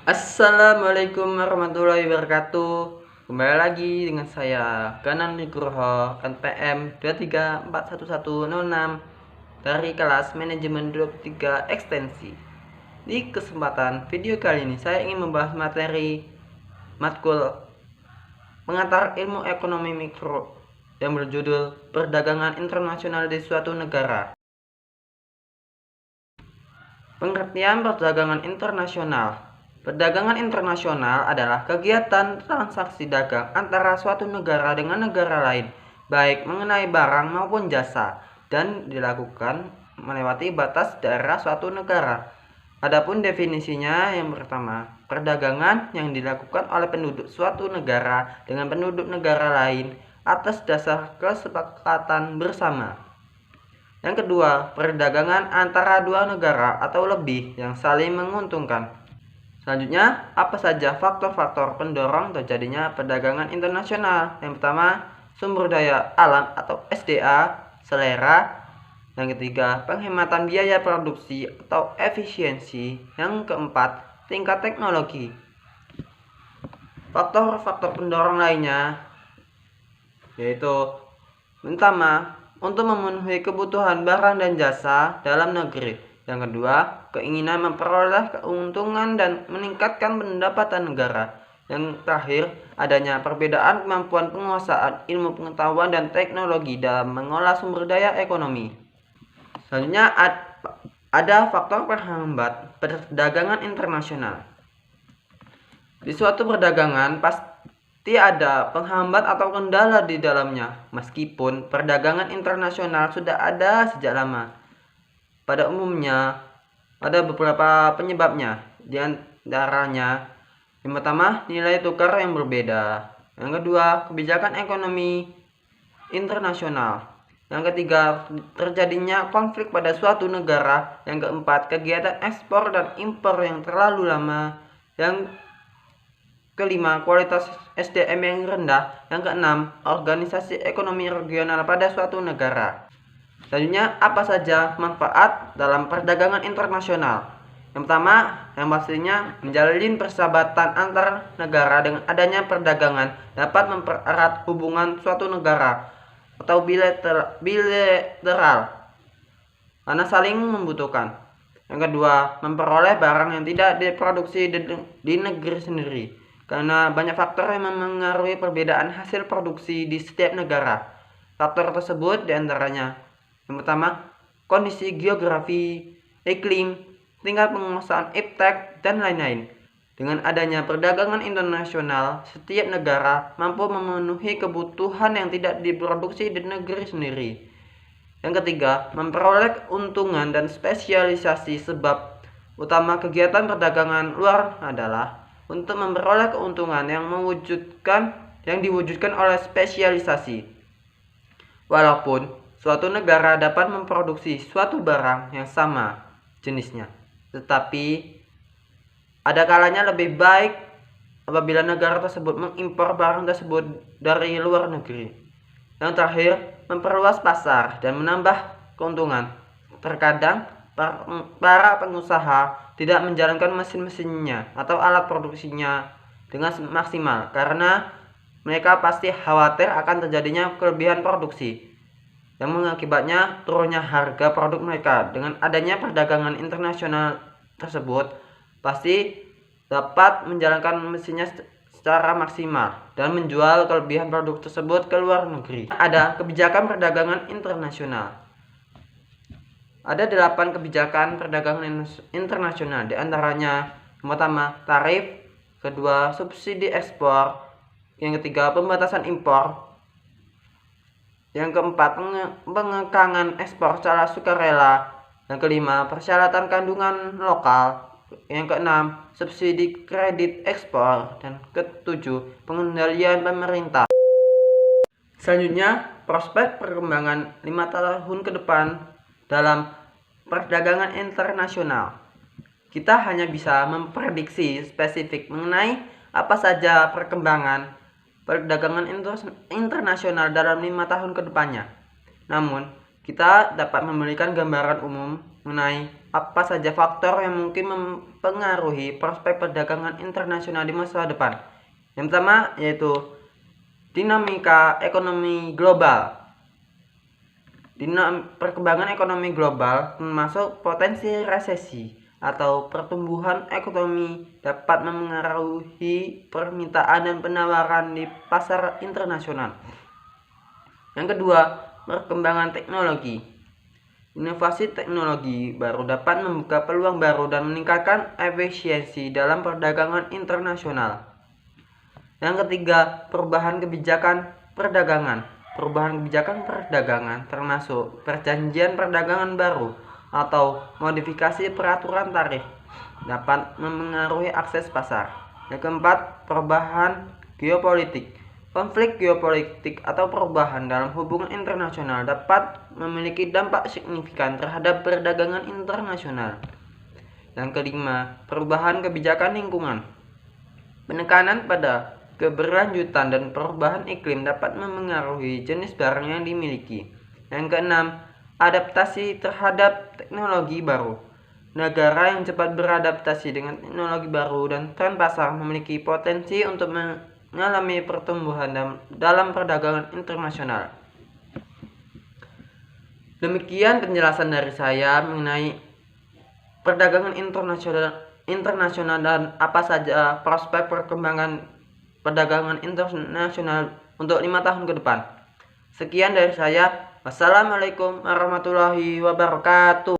Assalamualaikum warahmatullahi wabarakatuh. Kembali lagi dengan saya Ganan Nugroho NPM 2341106 dari kelas manajemen 23 ekstensi. Di kesempatan video kali ini saya ingin membahas materi matkul pengantar ilmu ekonomi mikro yang berjudul Perdagangan Internasional di Suatu Negara. Pengertian perdagangan internasional. Perdagangan internasional adalah kegiatan transaksi dagang antara suatu negara dengan negara lain, baik mengenai barang maupun jasa, dan dilakukan melewati batas daerah suatu negara. Adapun definisinya, yang pertama, perdagangan yang dilakukan oleh penduduk suatu negara dengan penduduk negara lain atas dasar kesepakatan bersama. Yang kedua, perdagangan antara dua negara atau lebih yang saling menguntungkan. Selanjutnya, apa saja faktor-faktor pendorong terjadinya perdagangan internasional? Yang pertama, sumber daya alam atau SDA, selera. Yang ketiga, penghematan biaya produksi atau efisiensi. Yang keempat, tingkat teknologi. Faktor-faktor pendorong lainnya yaitu pertama, untuk memenuhi kebutuhan barang dan jasa dalam negeri. Yang kedua, keinginan memperoleh keuntungan dan meningkatkan pendapatan negara. Yang terakhir, adanya perbedaan kemampuan penguasaan ilmu pengetahuan dan teknologi dalam mengolah sumber daya ekonomi. Selanjutnya, ada faktor penghambat perdagangan internasional. Di suatu perdagangan pasti ada penghambat atau kendala di dalamnya, meskipun perdagangan internasional sudah ada sejak lama. Pada umumnya, ada beberapa penyebabnya. Di antaranya, yang pertama, nilai tukar yang berbeda. Yang kedua, kebijakan ekonomi internasional. Yang ketiga, terjadinya konflik pada suatu negara. Yang keempat, kegiatan ekspor dan impor yang terlalu lama. Yang kelima, kualitas SDM yang rendah. Yang keenam, organisasi ekonomi regional pada suatu negara. Selanjutnya, apa saja manfaat dalam perdagangan internasional? Yang pertama, yang pastinya menjalin persahabatan antar negara. Dengan adanya perdagangan dapat mempererat hubungan suatu negara atau bilateral karena saling membutuhkan. Yang kedua, memperoleh barang yang tidak diproduksi di negeri sendiri karena banyak faktor yang memengaruhi perbedaan hasil produksi di setiap negara. Faktor tersebut diantaranya, yang pertama, kondisi geografi, iklim, tingkat penguasaan iptek, dan lain-lain. Dengan adanya perdagangan internasional, setiap negara mampu memenuhi kebutuhan yang tidak diproduksi di negeri sendiri. Yang ketiga, memperoleh keuntungan dan spesialisasi. Sebab utama kegiatan perdagangan luar adalah untuk memperoleh keuntungan yang diwujudkan oleh spesialisasi. Walaupun suatu negara dapat memproduksi suatu barang yang sama jenisnya, tetapi ada kalanya lebih baik apabila negara tersebut mengimpor barang tersebut dari luar negeri. Yang terakhir, memperluas pasar dan menambah keuntungan. Terkadang para pengusaha tidak menjalankan mesin-mesinnya atau alat produksinya dengan maksimal karena mereka pasti khawatir akan terjadinya kelebihan produksi yang mengakibatnya turunnya harga produk mereka. Dengan adanya perdagangan internasional tersebut, pasti dapat menjalankan mesinnya secara maksimal dan menjual kelebihan produk tersebut ke luar negeri. Ada kebijakan perdagangan internasional. Ada 8 kebijakan perdagangan internasional, diantaranya yang pertama, tarif. Kedua, subsidi ekspor. Yang ketiga, pembatasan impor. Yang keempat, pengekangan ekspor secara sukarela. Yang kelima, persyaratan kandungan lokal. Yang keenam, subsidi kredit ekspor. Dan ketujuh, pengendalian pemerintah. Selanjutnya, prospek perkembangan 5 tahun ke depan dalam perdagangan internasional. Kita hanya bisa memprediksi spesifik mengenai apa saja perkembangan perdagangan internasional dalam 5 tahun ke depannya. Namun, kita dapat memberikan gambaran umum mengenai apa saja faktor yang mungkin mempengaruhi prospek perdagangan internasional di masa depan. Yang pertama yaitu dinamika ekonomi global. Perkembangan ekonomi global termasuk potensi resesi atau pertumbuhan ekonomi dapat memengaruhi permintaan dan penawaran di pasar internasional. Yang kedua, perkembangan teknologi. Inovasi teknologi baru dapat membuka peluang baru dan meningkatkan efisiensi dalam perdagangan internasional. Yang ketiga, perubahan kebijakan perdagangan. Perubahan kebijakan perdagangan termasuk perjanjian perdagangan baru atau modifikasi peraturan tarif dapat memengaruhi akses pasar. Yang keempat, perubahan geopolitik. Konflik geopolitik atau perubahan dalam hubungan internasional dapat memiliki dampak signifikan terhadap perdagangan internasional. Yang kelima, perubahan kebijakan lingkungan. Penekanan pada keberlanjutan dan perubahan iklim dapat memengaruhi jenis barang yang dimiliki. Yang keenam, adaptasi terhadap teknologi baru. Negara yang cepat beradaptasi dengan teknologi baru dan tren pasar memiliki potensi untuk mengalami pertumbuhan dalam perdagangan internasional. Demikian penjelasan dari saya mengenai perdagangan internasional dan apa saja prospek perkembangan perdagangan internasional untuk 5 tahun ke depan. Sekian dari saya. Wassalamualaikum warahmatullahi wabarakatuh.